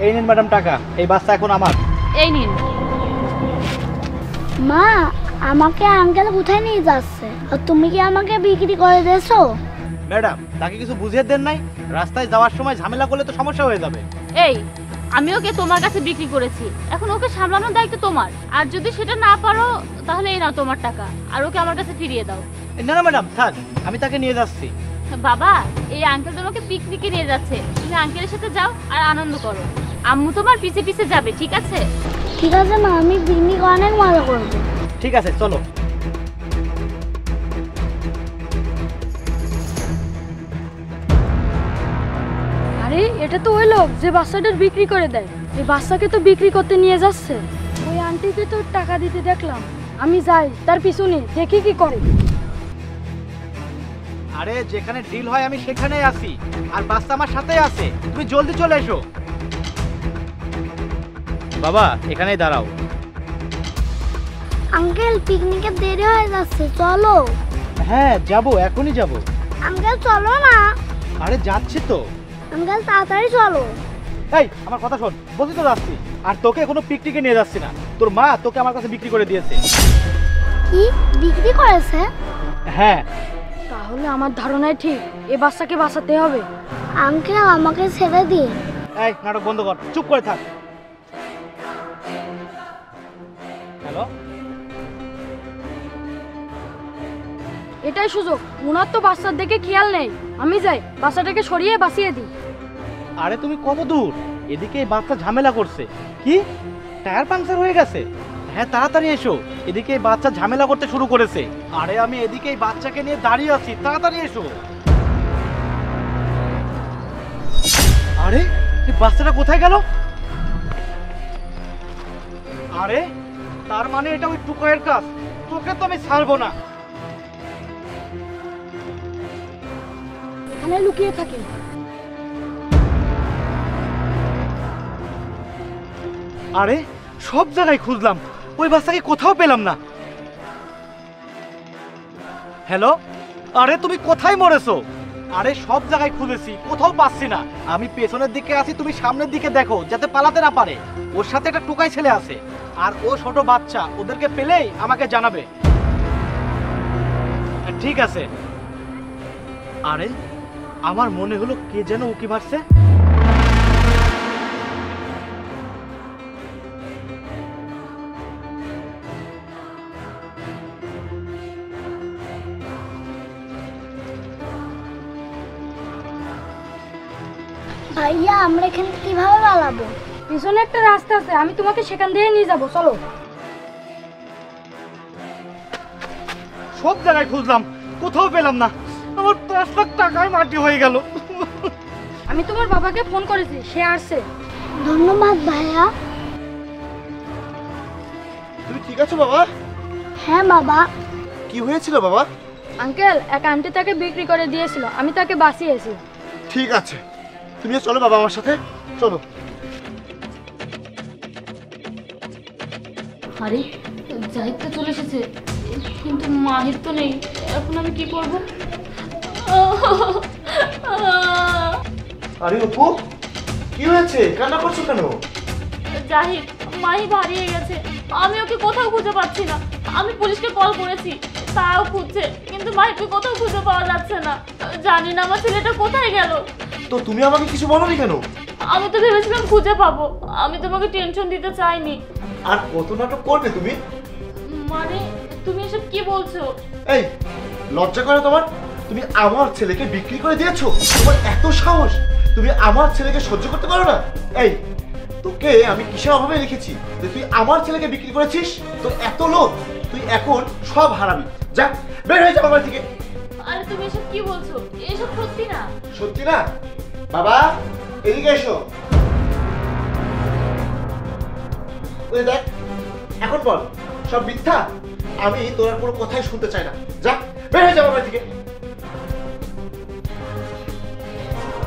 এই নিন ম্যাডাম টাকা, এই বাচ্চা এখন আমার। এই নিন। মা, আমাকে আঙ্কেল কোথায় নিয়ে যাচ্ছে? আর তুমি কি আমাকে বিক্রি করে দিয়েছো? ম্যাডাম, তাকে কিছু বুঝিয়ে দেন নাই? রাস্তায় যাওয়ার সময় ঝামেলা করলে তো সমস্যা হয়ে যাবে। এই, আমি ওকে তোমার কাছে বিক্রি করেছি, এখন ওকে সামলানোর দায়িত্ব তোমার। আর যদি সেটা না পারো তাহলে এই নাও তোমার টাকা, আর ওকে আমার কাছে ফিরিয়ে দাও। না না ম্যাডাম, থাক, আমি তাকে নিয়ে যাচ্ছি। বাবা, এই আঙ্কেল তোমাকে পিকনিকে নিয়ে যাচ্ছে, তুমি আঙ্কেলের সাথে যাও আর আনন্দ করো। আম্মু তোমার পিছে পিছে যাবে, ঠিক আছে? ঠিক আছে মা, আমি পিকনিক অনেক মজা করবো। ঠিক আছে, চলো। আরে এটা তো ওই লোক যে বাচ্চাদের বিক্রি করে দেয়। এই বাচ্চাকে তো বিক্রি করতে নিয়ে যাচ্ছে। ওই আন্টিকে তো টাকা দিতে দেখলাম। আমি যাই তার পিছনে, দেখি কি করে। আরে যেখানে ডিল হয় আমি সেখানেই আছি, আর বাচ্চা আমার সাথেই আছে। তুমি জলদি চলে এসো। বাবা, এখানেই দাঁড়াও। আঙ্কেল, পিকনিকে দেরি হয়ে যাচ্ছে, চলো। হ্যাঁ যাবো, এখনই যাবো। আঙ্কেল চলো না। আরে যাচ্ছি তো। আঙ্কেল তাড়াতাড়ি চলো। এই, আমার কথা শোন, বলছি তো যাচ্ছি। আর তোকে কোনো পিকনিকে নিয়ে যাচ্ছি না, তোর মা তোকে আমার কাছে বিক্রি করে দিয়েছে। কি বিক্রি করেছে? হ্যাঁ। তাহলে আমার ধারণাই ঠিক, এই বাচ্চাকে বাঁচাতে হবে। আঙ্কেল আমাকে ছেড়ে দিন। এই নাটক বন্ধ কর, চুপ করে থাক। হ্যালো, এটাই সুযোগ। ওনার তো বাচ্চার দিকে খেয়াল নেই। আমি যাই, বাচ্চাটাকে সরিয়ে বাঁচিয়ে দিই। আরে তুমি কত দূর? এদিকে এই বাচ্চা ঝামেলা করছে। কি, টায়ার পাংচার হয়ে গেছে? হ্যাঁ তাড়াতাড়ি এসো, এদিকে এই বাচ্চা ঝামেলা করতে শুরু করেছে। আরে আমি এদিকে এই বাচ্চাকে নিয়ে দাঁড়িয়ে আছি, তাড়াতাড়ি এসো। আরে এই বাচ্চাটা কোথায় গেল? আরে তার মানে এটা ওই টুকাইয়ের কাজ। তোকে তো আমি ছাড়বো না। এখানে লুকিয়ে থাকি। আরে সব জায়গায় খুঁজলাম, ওই বাচ্চাকে কোথাও পেলাম না। হ্যালো, আরে তুমি কোথায় মরেছো? আরে সব জায়গায় খুঁজেছি, কোথাও পাচ্ছি না। আমি পেছনের দিকে আছি, তুমি সামনের দিকে দেখো যাতে পালাতে না পারে। ওর সাথে একটা টুকাই ছেলে আছে, আর ও ছোট বাচ্চা। ওদেরকে পেলেই আমাকে জানাবে। ঠিক আছে। আরে আমার মনে হলো কে যেন উকি মারছে। ভাইয়া, আমরা এখানে কিভাবে পালাবো? পিছনে একটা রাস্তা আছে, আমি তোমাকে সেখান দিয়ে নিয়ে যাবো, চলো। সব জায়গায় খুঁজলাম, কোথাও পেলাম না। আমার 5 লাখ টাকায় মাটি হয়ে গেল। আমি তোমার বাবাকে ফোন করেছি, সে আসছে। ধন্যবাদ ভাইয়া। তুমি ঠিক আছো বাবা? হ্যাঁ বাবা। কি হয়েছিল বাবা? আঙ্কেল, এক আন্টি তাকে বিক্রি করে দিয়েছিল, আমি তাকে বাঁচিয়েছি। ঠিক আছে, তুমিও চলো বাবা আমার সাথে, চলো। আরে জাহিদ তো চলে এসেছে, কিন্তু মাহির তো নেই। এখন আমি কি করব? আরে অপু, কি হয়েছে? কান্না করছো কেন? জাহিদ, মাহি হারিয়ে গেছে। আমি ওকে কোথাও খুঁজে পাচ্ছি না। আমি পুলিশকে কল করেছি, তারাও খুঁজছে, কিন্তু মাহিকে কোথাও খুঁজে পাওয়া যাচ্ছে না। জানি না আমার ছেলেটা কোথায় গেল। তো তুমি আমাকে কিছু বলোনি কেন? আমি তো ভেবেছিলাম খুঁজে পাবো, আমি তোমাকে টেনশন দিতে চাইনি। আর কত নাটক করবে তুমি? মানে তুমি এসব কি বলছো? এই, লজ্জা করে তোমার? তুমি আমার ছেলেকে বিক্রি করে দিয়েছো? তোমার এত সাহস? তুমি আমার ছেলেকে সহ্য করতে পারো না? এই, তোকে আমি কিসের অভাবে রেখেছি যে তুই আমার ছেলেকে বিক্রি করেছিস? তোর এত লোভ, তুই এখন সব হারাবি। যা, বের হয়ে যা বাবার থেকে। আরে তুমি এসব কি বলছো? এসব সত্যি না। সত্যি না? বাবা এদিকে এসো। ওই দেখ, এখন বল সব মিথ্যা? আমি তোর আর কোনো কথাই শুনতে চাই না। যা, বের হয়ে যা বাবার থেকে।